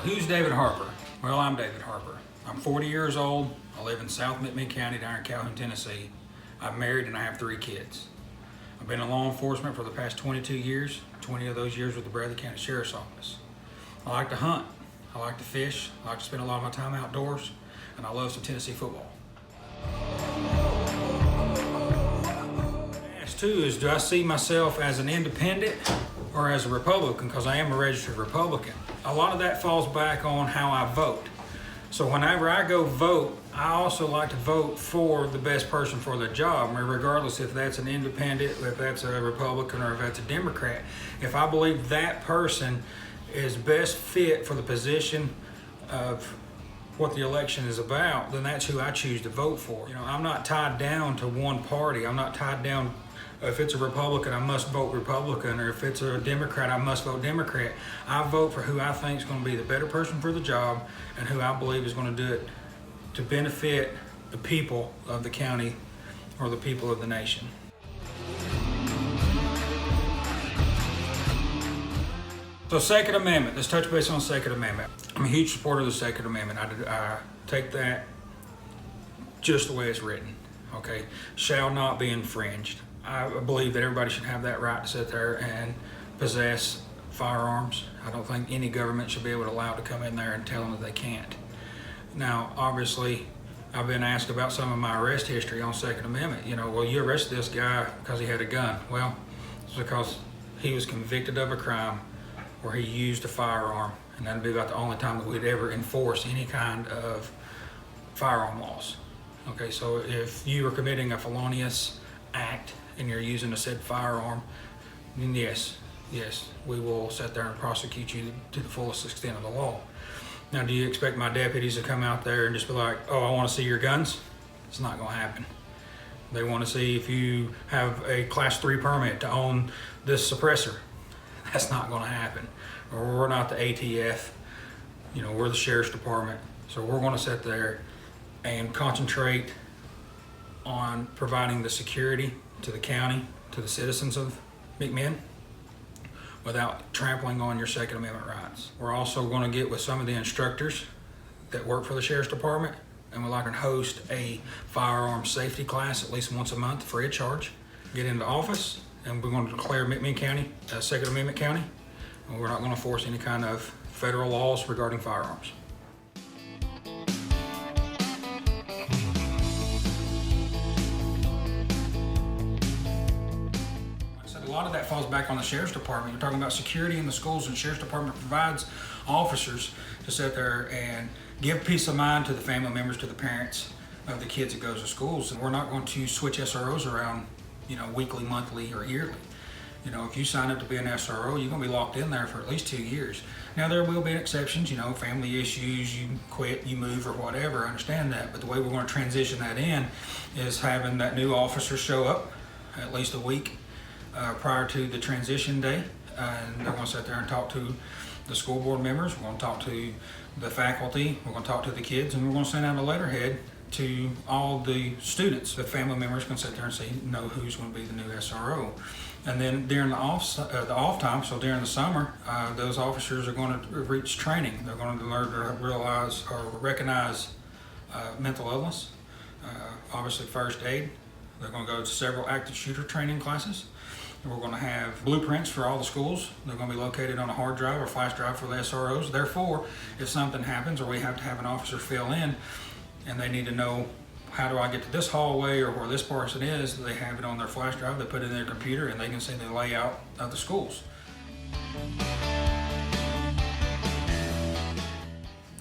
Who's David Harper? Well, I'm David Harper. I'm 40 years old. I live in South McMinn County down in Calhoun, Tennessee. I'm married and I have 3 kids. I've been in law enforcement for the past 22 years, 20 of those years with the Bradley County Sheriff's Office. I like to hunt, I like to fish, I like to spend a lot of my time outdoors, and I love some Tennessee football. Ask too is, do I see myself as an independent or as a Republican? Because I am a registered Republican. A lot of that falls back on how I vote. So whenever I go vote, I also like to vote for the best person for the job, regardless if that's an independent, if that's a Republican, or if that's a Democrat. If I believe that person is best fit for the position of what the election is about, then that's who I choose to vote for. You know, I'm not tied down to one party. I'm not tied down, if it's a Republican, I must vote Republican, or if it's a Democrat, I must vote Democrat. I vote for who I think is going to be the better person for the job and who I believe is going to do it to benefit the people of the county or the people of the nation. So Second Amendment, let's touch base on the Second Amendment. I'm a huge supporter of the Second Amendment. I take that just the way it's written, okay? Shall not be infringed. I believe that everybody should have that right to sit there and possess firearms. I don't think any government should be able to allow to come in there and tell them that they can't. Now, obviously, I've been asked about some of my arrest history on Second Amendment. You know, well, you arrested this guy because he had a gun. Well, it's because he was convicted of a crime where he used a firearm, and that'd be about the only time that we'd ever enforce any kind of firearm laws. Okay, so if you are committing a felonious act and you're using a said firearm, then yes, we will sit there and prosecute you to the fullest extent of the law. Now, do you expect my deputies to come out there and just be like, oh, I want to see your guns? It's not going to happen. They want to see if you have a Class 3 permit to own this suppressor. That's not going to happen. Or we're not the ATF, you know, we're the Sheriff's Department. So we're going to sit there and concentrate on providing the security to the county, to the citizens of McMinn, without trampling on your Second Amendment rights. We're also going to get with some of the instructors that work for the Sheriff's Department, and we'd like to host a firearm safety class at least once a month free of charge. Get into office, and we're going to declare McMinn County a Second Amendment county, and we're not going to force any kind of federal laws regarding firearms. A lot of that falls back on the Sheriff's Department. You're talking about security in the schools, and the Sheriff's Department provides officers to sit there and give peace of mind to the family members, to the parents of the kids that goes to schools. And we're not going to switch SROs around, you know, weekly, monthly, or yearly. You know, if you sign up to be an SRO, you're going to be locked in there for at least 2 years. Now, there will be exceptions, you know, family issues, you quit, you move, or whatever. I understand that. But the way we're going to transition that in is having that new officer show up at least a week prior to the transition day, and they're going to sit there and talk to the school board members. We're going to talk to the faculty. We're going to talk to the kids, and we're going to send out a letterhead to all the students. The family members can sit there and say, know who's going to be the new SRO. And then during the off time, so during the summer, those officers are going to reach training. They're going to learn to realize or recognize mental illness, obviously first aid. They're going to go to several active shooter training classes. We're going to have blueprints for all the schools. They're going to be located on a hard drive or flash drive for the SROs. Therefore, if something happens or we have to have an officer fill in and they need to know how do I get to this hallway or where this person is, they have it on their flash drive, they put it in their computer, and they can see the layout of the schools.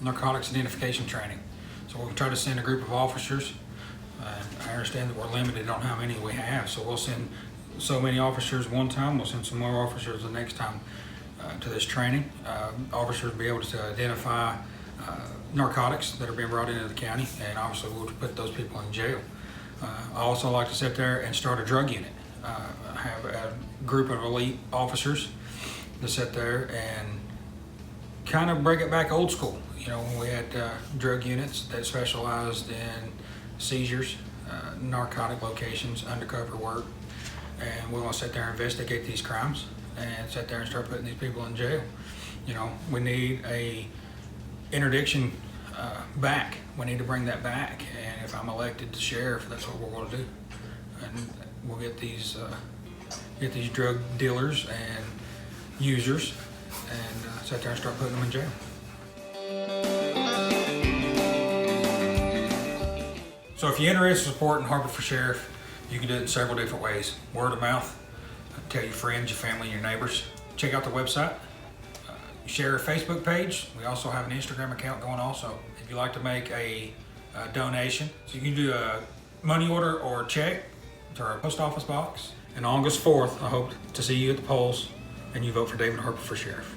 Narcotics Identification training. So we'll try to send a group of officers. I understand that we're limited on how many we have, so we'll send so many officers one time, we'll send some more officers the next time to this training. Officers will be able to identify narcotics that are being brought into the county, and obviously we'll put those people in jail. I also like to sit there and start a drug unit. Have a group of elite officers to sit there and kind of bring it back old school. You know, when we had drug units that specialized in seizures, narcotic locations, undercover work, and we want to sit there and investigate these crimes and sit there and start putting these people in jail. You know, we need a interdiction back. We need to bring that back, and if I'm elected to sheriff, that's what we're going to do. And we'll get these drug dealers and users and sit there and start putting them in jail. So if you're interested in supporting Harper for Sheriff, you can do it in several different ways. Word of mouth, tell your friends, your family, your neighbors. Check out the website. Share our Facebook page. We also have an Instagram account going also. If you'd like to make a donation, so you can do a money order or a check to our post office box. And on August 4th, I hope to see you at the polls and you vote for David Harper for Sheriff.